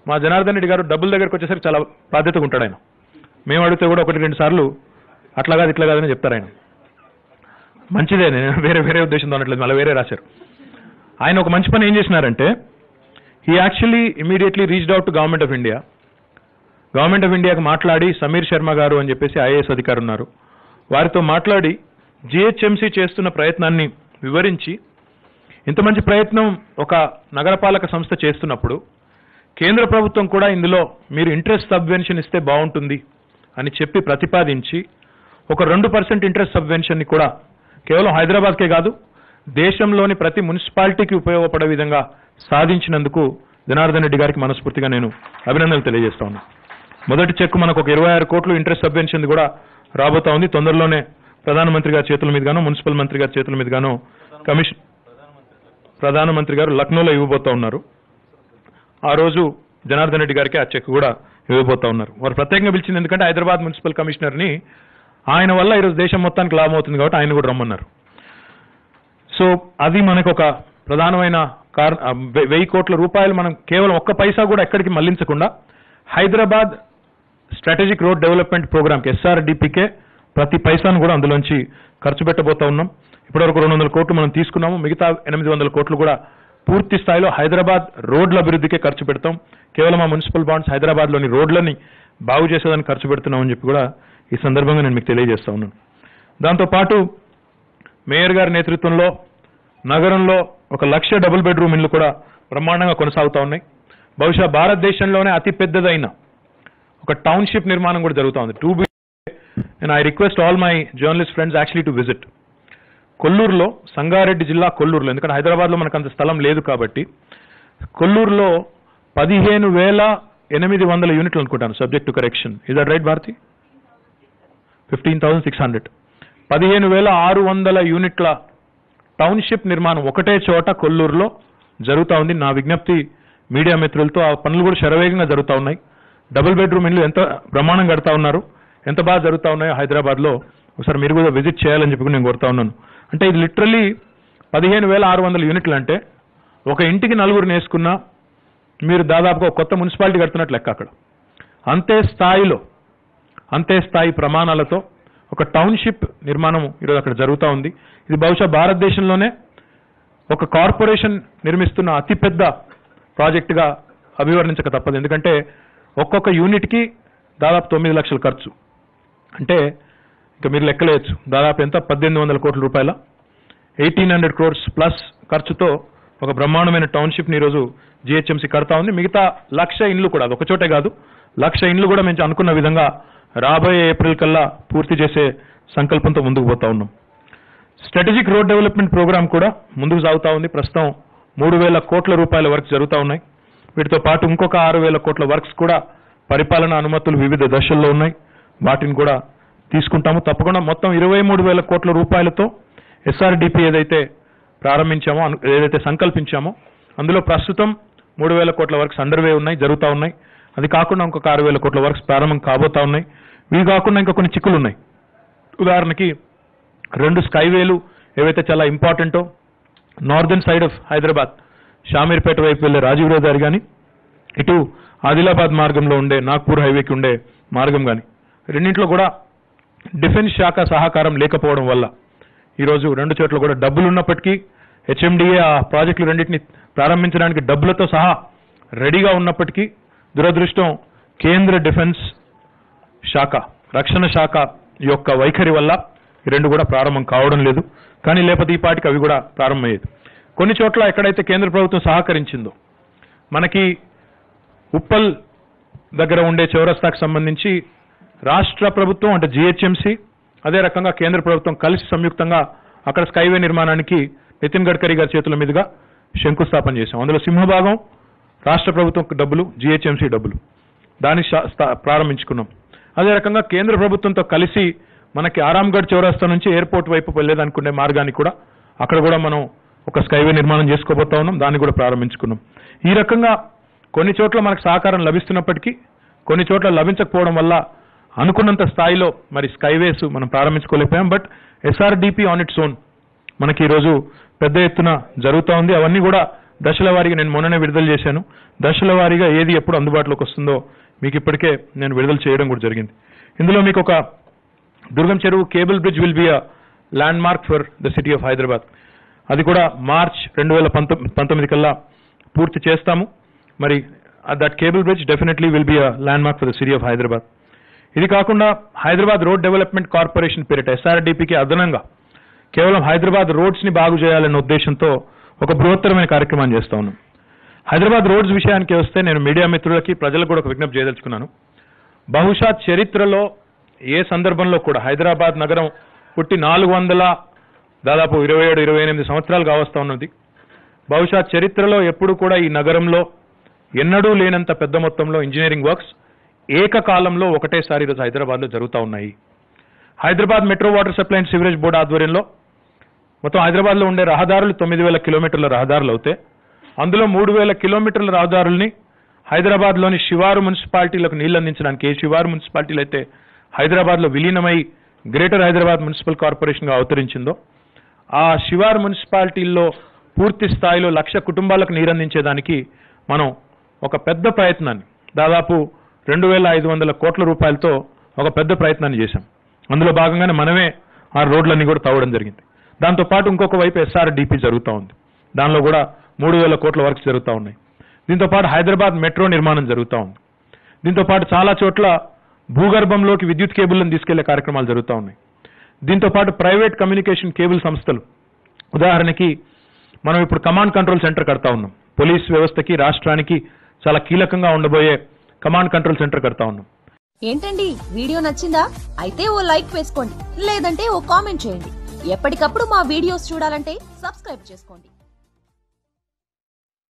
మా జనార్దన్ రెడ్డి గారు డబ్బుల దగ్గరకు వచ్చేసరికి చాలా బాధ్యతగా ఉంటాడు ఆయన. మేము అడిగితే కూడా 1-2 సార్లు అట్లా కాదు ఇట్లా కాదని చెప్తారు ఆయన. మంచిదే, నేను వేరే ఉద్దేశంతో అనట్లేదు, మళ్ళీ వేరే రాశారు. ఆయన ఒక మంచి పని ఏం చేసినారంటే, he actually immediately reached out to government of India. Government of ఇండియాకి మాట్లాడి సమీర్ శర్మ గారు అని చెప్పేసి ఐఏఎస్ అధికారి ఉన్నారు, వారితో మాట్లాడి జిహెచ్ఎంసీ చేస్తున్న ప్రయత్నాన్ని వివరించి, ఇంత మంచి ప్రయత్నం ఒక నగరపాలక సంస్థ చేస్తున్నప్పుడు కేంద్ర ప్రభుత్వం కూడా ఇందులో మీరు ఇంట్రెస్ట్ సబ్వెన్షన్ ఇస్తే బాగుంటుంది అని చెప్పి ప్రతిపాదించి ఒక 2% ఇంట్రెస్ట్ సబ్వెన్షన్ని కూడా కేవలం హైదరాబాద్కే కాదు దేశంలోని ప్రతి మున్సిపాలిటీకి ఉపయోగపడే విధంగా సాధించినందుకు జనార్దన్ రెడ్డి గారికి మనస్ఫూర్తిగా నేను అభినందనలు తెలియజేస్తా ఉన్నాను. మొదటి చెక్ మనకు ఒక 26 కోట్లు ఇంట్రెస్ట్ సబ్వెన్షన్ కూడా రాబోతా ఉంది. తొందరలోనే ప్రధానమంత్రి గారి చేతుల మీదుగానో మున్సిపల్ మంత్రి గారి చేతుల మీదుగానో ప్రధానమంత్రి గారు లక్నోలో ఇవ్వబోతా ఉన్నారు. ఆ రోజు జనార్దన్ రెడ్డి గారికి ఆ చెక్ కూడా ఇవ్వబోతా ఉన్నారు. వారు ప్రత్యేకంగా పిలిచింది ఎందుకంటే హైదరాబాద్ మున్సిపల్ కమిషనర్ని, ఆయన వల్ల ఈరోజు దేశం మొత్తానికి లాభం అవుతుంది కాబట్టి ఆయన కూడా రమ్మన్నారు. సో అది మనకు ఒక ప్రధానమైన 1000 కోట్ల రూపాయలు మనం కేవలం ఒక్క పైసా కూడా ఎక్కడికి మళ్లించకుండా హైదరాబాద్ స్ట్రాటజిక్ రోడ్ డెవలప్మెంట్ ప్రోగ్రామ్కి ఎస్ఆర్డిపికే ప్రతి పైసాను కూడా అందులోంచి ఖర్చు పెట్టబోతా ఉన్నాం. ఇప్పటివరకు 200 కోట్లు మనం తీసుకున్నాము, మిగతా 800 కోట్లు కూడా పూర్తి స్థాయిలో హైదరాబాద్ రోడ్ల అభివృద్ధికే ఖర్చు పెడతాం. కేవలం ఆ మున్సిపల్ బాండ్స్ హైదరాబాద్లోని రోడ్లని బాగు చేసేదానికి ఖర్చు పెడుతున్నామని చెప్పి కూడా ఈ సందర్భంగా నేను మీకు తెలియజేస్తా ఉన్నాను. దాంతోపాటు మేయర్ గారి నేతృత్వంలో నగరంలో 1,00,000 డబుల్ బెడ్రూమ్ ఇళ్లు కూడా బ్రహ్మాండంగా కొనసాగుతూ ఉన్నాయి. బహుశా భారతదేశంలోనే అతి పెద్దదైన ఒక టౌన్షిప్ నిర్మాణం కూడా జరుగుతూ ఉంది. 2 and I request all my journalist friends actually to visit. కొల్లూరులో, Sangareddy జిల్లా కొల్లూరులో, ఎందుకంటే హైదరాబాద్లో మనకు అంత స్థలం లేదు కాబట్టి కొల్లూరులో 15,800 యూనిట్లు అనుకుంటాను, subject to correction. Is that right Bharati? 15,600. 15,600 యూనిట్ల టౌన్షిప్ నిర్మాణం ఒకటే చోట కొల్లూరులో జరుగుతూ ఉంది. నా విజ్ఞప్తి మీడియా మిత్రులతో, ఆ పనులు కూడా శరవేగంగా జరుగుతూ ఉన్నాయి. డబుల్ బెడ్రూమ్ ఇల్లు ఎంత బ్రహ్మాండం కడతా ఉన్నారు, ఎంత బాగా జరుగుతూ ఉన్నాయో హైదరాబాద్లో ఒకసారి మీరు కూడా విజిట్ చేయాలని చెప్పి నేను కోరుతా ఉన్నాను. అంటే ఇది లిటరల్లీ 15,600 యూనిట్లు అంటే ఒక ఇంటికి 4 వేసుకున్నా మీరు దాదాపుగా ఒక కొత్త మున్సిపాలిటీ కడుతున్నట్లు లెక్క. అక్కడ అంతే స్థాయి ప్రమాణాలతో ఒక టౌన్షిప్ నిర్మాణం ఈరోజు అక్కడ జరుగుతూ ఉంది. ఇది బహుశా భారతదేశంలోనే ఒక కార్పొరేషన్ నిర్మిస్తున్న అతిపెద్ద ప్రాజెక్టుగా అభివర్ణించక తప్పదు. ఎందుకంటే ఒక్కొక్క యూనిట్కి దాదాపు 9 లక్షల ఖర్చు అంటే ఇక మీరు లెక్కలేయచ్చు, దాదాపు ఎంత 1,800 కోట్ల రూపాయల 1,800 crores ప్లస్ ఖర్చుతో ఒక బ్రహ్మాండమైన టౌన్షిప్ని ఈరోజు జిహెచ్ఎంసీ కడతా ఉంది. మిగతా 1,00,000 ఇండ్లు కూడా, అది ఒకచోటే కాదు, 1,00,000 ఇండ్లు కూడా మేము అనుకున్న విధంగా రాబోయే ఏప్రిల్ కల్లా పూర్తి చేసే సంకల్పంతో ముందుకు పోతా ఉన్నాం. స్ట్రాటజిక్ రోడ్ డెవలప్మెంట్ ప్రోగ్రామ్ కూడా ముందుకు సాగుతా ఉంది. ప్రస్తుతం 3,000 కోట్ల రూపాయల వర్క్స్ జరుగుతూ ఉన్నాయి. వీటితో పాటు ఇంకొక 6,000 కోట్ల వర్క్స్ కూడా పరిపాలన అనుమతులు వివిధ దశల్లో ఉన్నాయి, వాటిని కూడా తీసుకుంటాము. తప్పకుండా మొత్తం 23,000 కోట్ల రూపాయలతో ఎస్ఆర్డిపి ఏదైతే ప్రారంభించామో, ఏదైతే సంకల్పించామో అందులో ప్రస్తుతం 3,000 కోట్ల వర్క్స్ అండర్వే ఉన్నాయి, జరుగుతూ ఉన్నాయి. అది కాకుండా ఇంకొక 6,000 కోట్ల వర్క్స్ ప్రారంభం కాబోతా ఉన్నాయి. ఇవి కాకుండా ఇంకా కొన్ని చిక్కులు ఉన్నాయి. ఉదాహరణకి 2 స్కైవేలు ఏవైతే చాలా ఇంపార్టెంటో, northern side of Hyderabad Shamirpet వైపు వెళ్లే రాజీవ్ రహదారి కానీ, ఇటు ఆదిలాబాద్ మార్గంలో ఉండే నాగ్పూర్ హైవేకి ఉండే మార్గం కానీ, రెండింటిలో కూడా డిఫెన్స్ శాఖ సహకారం లేకపోవడం వల్ల ఈరోజు 2 చోట్ల కూడా డబ్బులు ఉన్నప్పటికీ హెచ్ఎండిఏ ఆ ప్రాజెక్టులు రెండింటిని ప్రారంభించడానికి డబ్బులతో సహా రెడీగా ఉన్నప్పటికీ దురదృష్టం కేంద్ర డిఫెన్స్ శాఖ, రక్షణ శాఖ యొక్క వైఖరి వల్ల ఈ 2 కూడా ప్రారంభం కావడం లేదు. కానీ లేకపోతే ఈ పాటికి అవి కూడా ప్రారంభమయ్యేది. కొన్ని చోట్ల ఎక్కడైతే కేంద్ర ప్రభుత్వం సహకరించిందో, మనకి ఉప్పల్ దగ్గర ఉండే చౌరస్తాకు సంబంధించి రాష్ట్ర ప్రభుత్వం అంటే జిహెచ్ఎంసీ, అదే రకంగా కేంద్ర ప్రభుత్వం కలిసి సంయుక్తంగా అక్కడ స్కైవే నిర్మాణానికి నితిన్ గడ్కరీ గారి చేతుల మీదుగా శంకుస్థాపన చేశాం. అందులో సింహభాగం రాష్ట్ర ప్రభుత్వం డబ్బులు, జిహెచ్ఎంసీ డబ్బులు, దాన్ని ప్రారంభించుకున్నాం. అదే రకంగా కేంద్ర ప్రభుత్వంతో కలిసి మనకి ఆరాంగఢ్ చౌరస్తా నుంచి ఎయిర్పోర్ట్ వైపు వెళ్ళేదనుకునే మార్గాన్ని కూడా అక్కడ కూడా మనం ఒక స్కైవే నిర్మాణం చేసుకోబోతా ఉన్నాం, దాన్ని కూడా ప్రారంభించుకున్నాం. ఈ రకంగా కొన్ని చోట్ల మనకు సహకారం లభిస్తున్నప్పటికీ కొన్ని చోట్ల లభించకపోవడం వల్ల అనుకున్నంత స్థాయిలో మరి స్కైవేస్ మనం ప్రారంభించుకోలేకపోయాం. But SRDP on its own మనకి ఈరోజు పెద్ద ఎత్తున జరుగుతూ ఉంది. అవన్నీ కూడా దశల వారీగా నేను మొన్ననే విడుదల చేశాను. దశల వారీగా ఏది ఎప్పుడు అందుబాటులోకి వస్తుందో మీకు ఇప్పటికే నేను విడుదల చేయడం కూడా జరిగింది. ఇందులో మీకు ఒక దుర్గం చెరువు cable bridge will be a land mark for the city of Hyderabad. అది కూడా మార్చ్ 2019 కల్లా పూర్తి చేస్తాము. మరి that cable bridge definitely will be a land mark for the city of Hyderabad. ఇది కాకుండా హైదరాబాద్ రోడ్ డెవలప్మెంట్ కార్పొరేషన్ పేరిట SRDPకి అదనంగా కేవలం హైదరాబాద్ రోడ్స్ ని బాగు చేయాలనే ఉద్దేశంతో ఒక బృహత్తరమైన కార్యక్రమాన్ని చేస్తా ఉన్నాం. హైదరాబాద్ రోడ్స్ విషయానికి వస్తే నేను మీడియా మిత్రులకి ప్రజలకు కూడా ఒక విజ్ఞప్తి చేయదలుచుకున్నాను. బహుశా చరిత్రలో ఏ సందర్భంలో కూడా హైదరాబాద్ నగరం పుట్టి 400 దాదాపు 27-28 సంవత్సరాలు కావస్తా ఉన్నది. బహుశా చరిత్రలో ఎప్పుడు కూడా ఈ నగరంలో ఎన్నడూ లేనంత పెద్ద మొత్తంలో ఇంజనీరింగ్ వర్క్స్ ఏకకాలంలో ఒకటేసారి ఈరోజు హైదరాబాద్లో జరుగుతూ ఉన్నాయి. Hyderabad metro water supply and sewerage board ఆధ్వర్యంలో మొత్తం హైదరాబాద్లో ఉండే రహదారులు 9,000 కిలోమీటర్ల రహదారులు అవుతాయి. అందులో 3,000 కిలోమీటర్ల రహదారుల్ని హైదరాబాద్లోని శివారు మున్సిపాలిటీలకు నీళ్లు అందించడానికి, ఏ శివారు మున్సిపాలిటీలు అయితే హైదరాబాద్లో విలీనమై గ్రేటర్ హైదరాబాద్ మున్సిపల్ కార్పొరేషన్గా అవతరించిందో ఆ శివారు మున్సిపాలిటీల్లో పూర్తి స్థాయిలో 1,00,000 కుటుంబాలకు నీరందించేదానికి మనం ఒక పెద్ద ప్రయత్నాన్ని దాదాపు 2,500 కోట్ల రూపాయలతో ఒక పెద్ద ప్రయత్నాన్ని చేశాం. అందులో భాగంగానే మనమే ఆ రోడ్లన్నీ కూడా తవ్వడం జరిగింది. దాంతోపాటు ఇంకొక వైపు SRDP జరుగుతూ ఉంది. దానిలో కూడా 3,000 కోట్ల వర్క్స్ జరుగుతూ ఉన్నాయి. దీంతోపాటు హైదరాబాద్ మెట్రో నిర్మాణం జరుగుతూ ఉంది. దీంతోపాటు చాలా చోట్ల భూగర్భంలోకి విద్యుత్ కేబుల్లను తీసుకెళ్లే కార్యక్రమాలు జరుగుతూ ఉన్నాయి. దీంతోపాటు ప్రైవేట్ కమ్యూనికేషన్ కేబుల్ సంస్థలు, ఉదాహరణకి మనం ఇప్పుడు కమాండ్ కంట్రోల్ సెంటర్ కడతా ఉన్నాం. పోలీస్ వ్యవస్థకి రాష్ట్రానికి చాలా కీలకంగా ఉండబోయే కమాండ్ కంట్రోల్ సెంటర్ కడతా ఉన్నాం. ఏంటండి వీడియో నచ్చిందా? అయితే ఓ లైక్ వేసుకోండి, లేదంటే ఓ కామెంట్ చేయండి. ఎప్పటికప్పుడు మా వీడియోస్ చూడాలంటే సబ్స్క్రైబ్ చేసుకోండి.